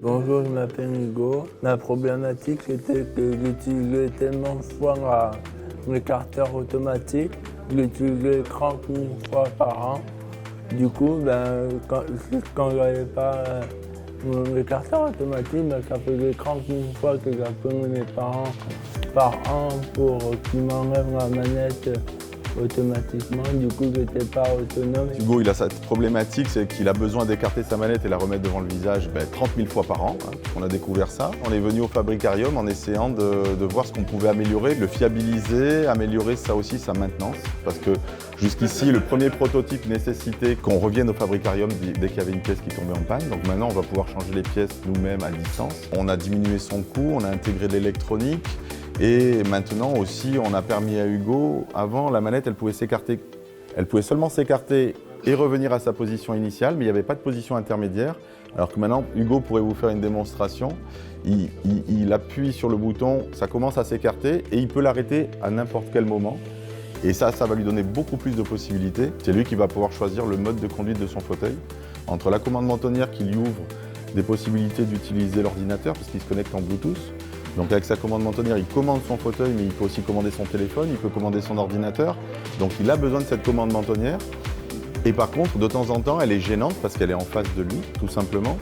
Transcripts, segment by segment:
Bonjour, je m'appelle Hugo. Ma problématique était que j'utilisais tellement de fois l'écarteur automatique, je l'utilisais 30 000 fois par an. Du coup, quand j'avais pas l'écarteur automatique, ça faisait 30 000 fois que j'appelais mes parents par an pour qu'ils m'enlèvent la manette automatiquement. Du coup, je n'étais pas autonome. Hugo, il a cette problématique, c'est qu'il a besoin d'écarter sa manette et la remettre devant le visage 30 000 fois par an. On a découvert ça. On est venu au Fabricarium en essayant de voir ce qu'on pouvait améliorer, de le fiabiliser, améliorer ça aussi, sa maintenance. Parce que jusqu'ici, le premier prototype nécessitait qu'on revienne au Fabricarium dès qu'il y avait une pièce qui tombait en panne. Donc maintenant, on va pouvoir changer les pièces nous-mêmes à distance. On a diminué son coût, on a intégré de l'électronique. Et maintenant aussi, on a permis à Hugo, avant la manette, elle pouvait s'écarter. Elle pouvait seulement s'écarter et revenir à sa position initiale, mais il n'y avait pas de position intermédiaire. Alors que maintenant, Hugo pourrait vous faire une démonstration. Il appuie sur le bouton, ça commence à s'écarter et il peut l'arrêter à n'importe quel moment. Et ça va lui donner beaucoup plus de possibilités. C'est lui qui va pouvoir choisir le mode de conduite de son fauteuil. Entre la commande mentonnière qui lui ouvre des possibilités d'utiliser l'ordinateur, parce qu'il se connecte en Bluetooth. Donc avec sa commande mentonnière, il commande son fauteuil, mais il peut aussi commander son téléphone, il peut commander son ordinateur. Donc il a besoin de cette commande mentonnière. Et par contre, de temps en temps, elle est gênante parce qu'elle est en face de lui, tout simplement.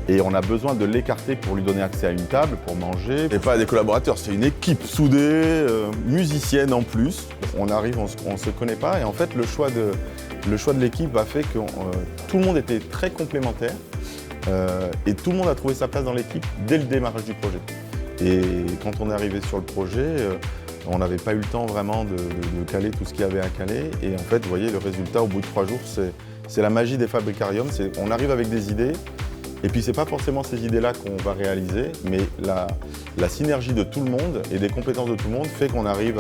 Et on a besoin de l'écarter pour lui donner accès à une table, pour manger. Et pas des collaborateurs, c'est une équipe soudée, musicienne en plus. On arrive, on ne se connaît pas. Et en fait, le choix de l'équipe a fait que tout le monde était très complémentaire. Et tout le monde a trouvé sa place dans l'équipe dès le démarrage du projet. Et quand on est arrivé sur le projet, on n'avait pas eu le temps vraiment de caler tout ce qu'il y avait à caler. Et en fait, vous voyez, le résultat au bout de 3 jours, c'est la magie des Fabricarium. On arrive avec des idées, et puis c'est pas forcément ces idées-là qu'on va réaliser, mais la synergie de tout le monde et des compétences de tout le monde fait qu'on arrive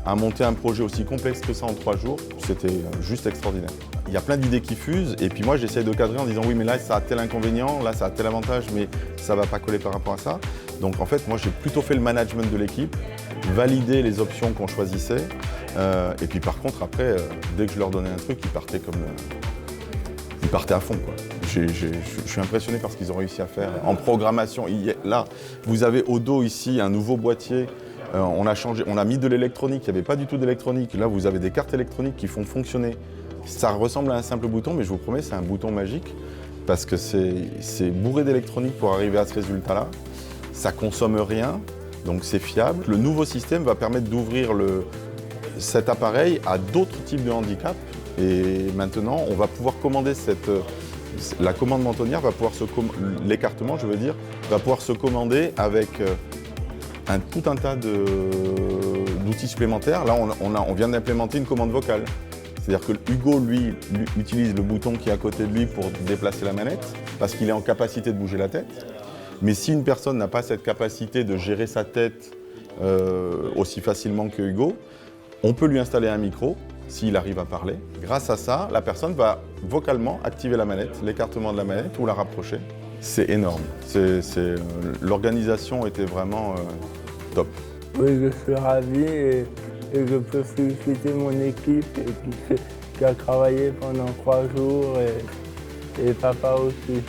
à monter un projet aussi complexe que ça en 3 jours. C'était juste extraordinaire. Il y a plein d'idées qui fusent, et puis moi j'essaie de cadrer en disant oui, mais là ça a tel inconvénient, là ça a tel avantage, mais ça va pas coller par rapport à ça. Donc en fait, moi j'ai plutôt fait le management de l'équipe, valider les options qu'on choisissait, et puis par contre après, dès que je leur donnais un truc, ils partaient à fond, quoi. Je suis impressionné par ce qu'ils ont réussi à faire en programmation. Là, vous avez au dos ici un nouveau boîtier. On a mis de l'électronique, il n'y avait pas du tout d'électronique. Là, vous avez des cartes électroniques qui font fonctionner. Ça ressemble à un simple bouton, mais je vous promets, c'est un bouton magique parce que c'est bourré d'électronique pour arriver à ce résultat-là. Ça ne consomme rien, donc c'est fiable. Le nouveau système va permettre d'ouvrir cet appareil à d'autres types de handicaps. Et maintenant, on va pouvoir commander la commande mentonnière, l'écartement, je veux dire, va pouvoir se commander avec tout un tas d'outils supplémentaires. Là, on vient d'implémenter une commande vocale. C'est-à-dire que Hugo, lui, utilise le bouton qui est à côté de lui pour déplacer la manette, parce qu'il est en capacité de bouger la tête. Mais si une personne n'a pas cette capacité de gérer sa tête aussi facilement que Hugo, on peut lui installer un micro, s'il arrive à parler. Grâce à ça, la personne va vocalement activer la manette, l'écartement de la manette ou la rapprocher. C'est énorme. L'organisation était vraiment top. Oui, je suis ravi et je peux féliciter mon équipe qui a travaillé pendant 3 jours et papa aussi.